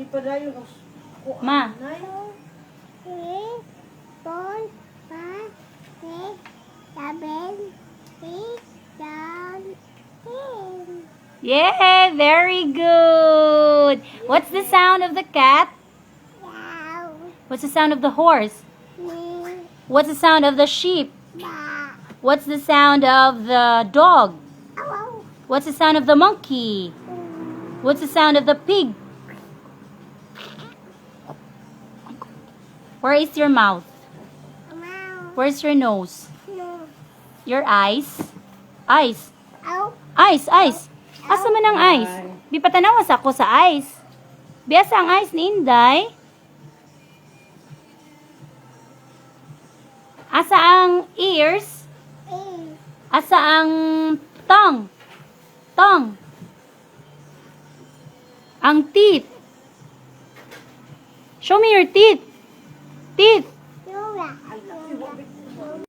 Di pa dayo. Ma. 3, 4, 5, 6, 7, 8, 9, 10. Yeah, very good. What's the sound of the cat? Wow. What's the sound of the horse? Me. What's the sound of the sheep? Ba. What's the sound of the dog? Ow. What's the sound of the monkey? What's the sound of the pig? Where is your mouth? Wow. Where's your nose? No. Your eyes? Eyes. Ow. Eyes, eyes. Asa man ang eyes? Di pa tanawas ako sa eyes. Biasa ang eyes ni Inday. Asa ang ears? E. Asa ang tongue? Tongue. Ang teeth. Show me your teeth. Teeth.